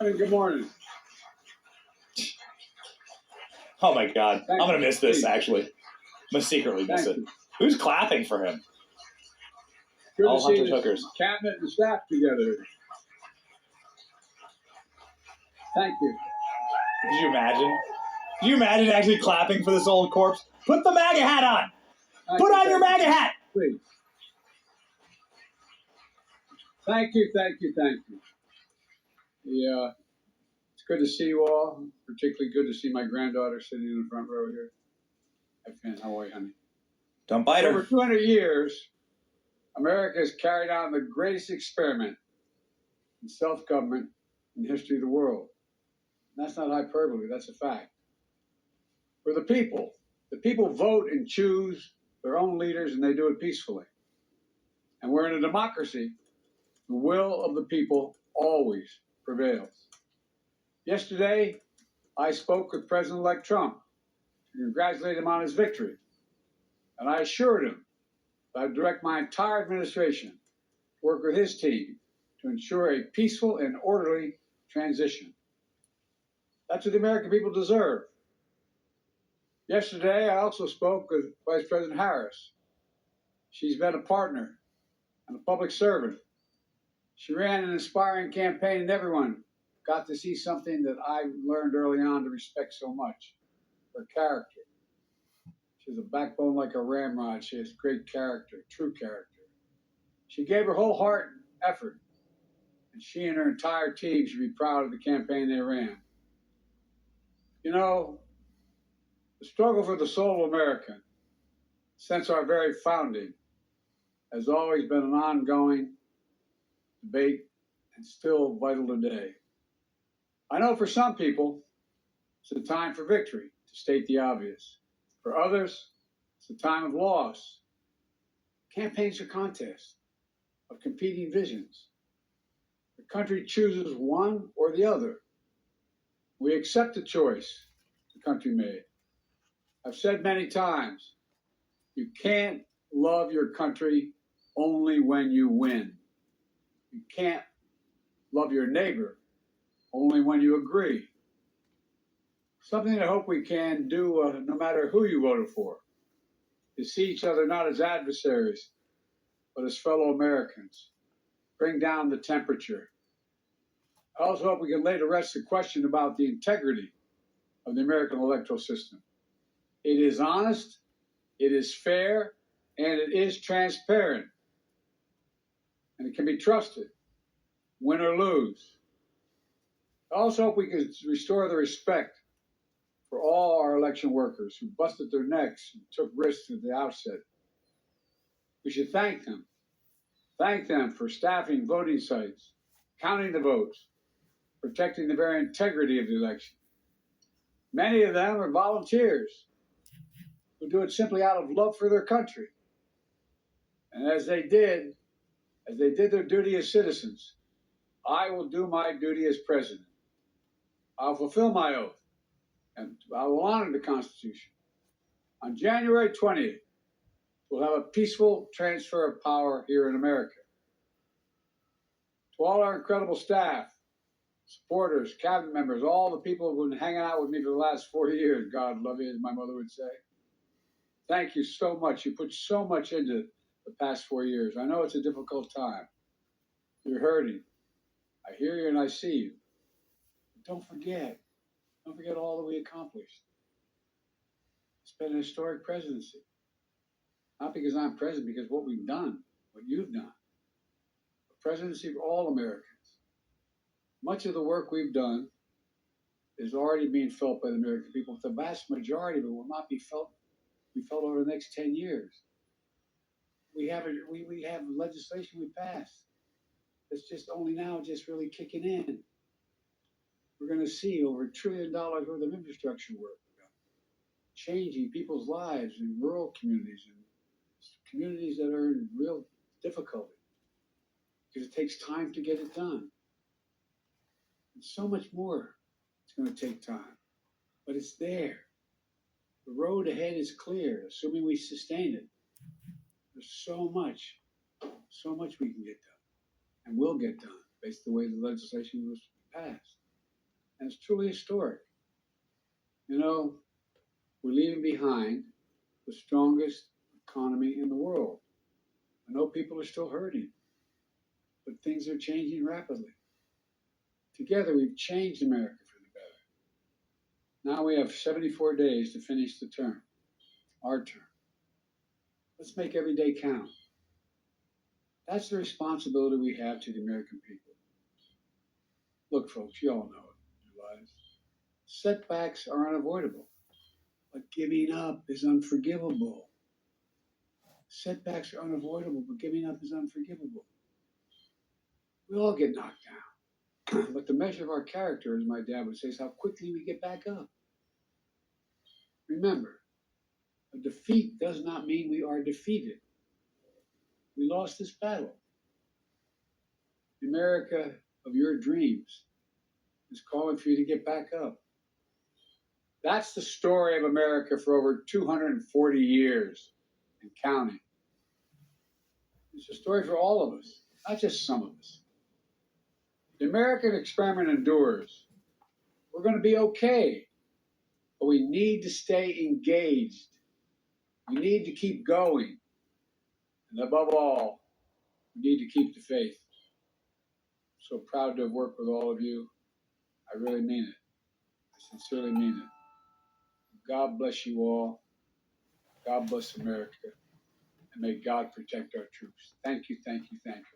Hey, good morning. Oh my God. Thank I'm going to you. miss this, Please. actually. I'm going to secretly miss Thank it. you. Who's clapping for him? Good All to see Hunter's the hookers. cabinet and staff together. Thank you. Could you imagine? Could you imagine actually clapping for this old corpse? Put the MAGA hat on! Put on your MAGA hat! Please. Thank you. Yeah, it's good to see you all. Particularly good to see my granddaughter sitting in the front row here. Hi, Finn. How are you, honey? Don't bite For over her. 200 years, America has carried out the greatest experiment in self-government in the history of the world. And that's not hyperbole, that's a fact. For the people vote and choose their own leaders, and they do it peacefully. And we're in a democracy. The will of the people always prevails. Yesterday, I spoke with President-elect Trump to congratulate him on his victory. And I assured him that I'd direct my entire administration to work with his team to ensure a peaceful and orderly transition. That's what the American people deserve. Yesterday, I also spoke with Vice President Harris. She's been a partner and a public servant. She ran an inspiring campaign, and everyone got to see something that I learned early on to respect so much, her character. She has a backbone like a ramrod. She has great character, true character. She gave her whole heart and effort, and she and her entire team should be proud of the campaign they ran. You know, the struggle for the soul of America, since our very founding, has always been an ongoing debate and still vital today. I know for some people, it's a time for victory, to state the obvious. For others, it's a time of loss. Campaigns are contests of competing visions. The country chooses one or the other. We accept the choice the country made. I've said many times, you can't love your country only when you win. You can't love your neighbor only when you agree. Something I hope we can do, no matter who you voted for, is see each other not as adversaries, but as fellow Americans. Bring down the temperature. I also hope we can lay to rest the question about the integrity of the American electoral system. It is honest, it is fair, and it is transparent. And it can be trusted, win or lose. I also hope we can restore the respect for all our election workers who busted their necks and took risks at the outset. We should thank them. Thank them for staffing voting sites, counting the votes, protecting the very integrity of the election. Many of them are volunteers who do it simply out of love for their country. And as they did their duty as citizens, I will do my duty as president. I'll fulfill my oath, and I will honor the Constitution. On January 20th, we'll have a peaceful transfer of power here in America. To all our incredible staff, supporters, cabinet members, all the people who've been hanging out with me for the last 40 years, God love you, as my mother would say. Thank you so much. You put so much into the past 4 years. I know it's a difficult time. You're hurting. I hear you and I see you. But don't forget all that we accomplished. It's been a historic presidency. Not because I'm president, because what we've done, what you've done. A presidency for all Americans. Much of the work we've done is already being felt by the American people. The vast majority of it will not be felt over the next 10 years. We have legislation we passed. It's just only now just really kicking in. We're going to see over $1 trillion worth of infrastructure work changing people's lives in rural communities and communities that are in real difficulty because it takes time to get it done. And so much more it's going to take time, but it's there. The road ahead is clear, assuming we sustain it. There's so much we can get done and will get done based on the way the legislation was passed. And it's truly historic. You know, we're leaving behind the strongest economy in the world. I know people are still hurting, but things are changing rapidly. Together, we've changed America for the better. Now we have 74 days to finish the term, our term. Let's make every day count. That's the responsibility we have to the American people. Look, folks, you all know it in your lives. Setbacks are unavoidable, but giving up is unforgivable. Setbacks are unavoidable, but giving up is unforgivable. We all get knocked down. But the measure of our character, as my dad would say, is how quickly we get back up. Remember, a defeat does not mean we are defeated. We lost this battle. The America of your dreams is calling for you to get back up. That's the story of America for over 240 years and counting. It's a story for all of us, not just some of us. The American experiment endures. We're going to be okay, but we need to stay engaged. We need to keep going. And above all, we need to keep the faith. So proud to have worked with all of you. I really mean it. I sincerely mean it. God bless you all. God bless America. And may God protect our troops. Thank you, thank you, thank you.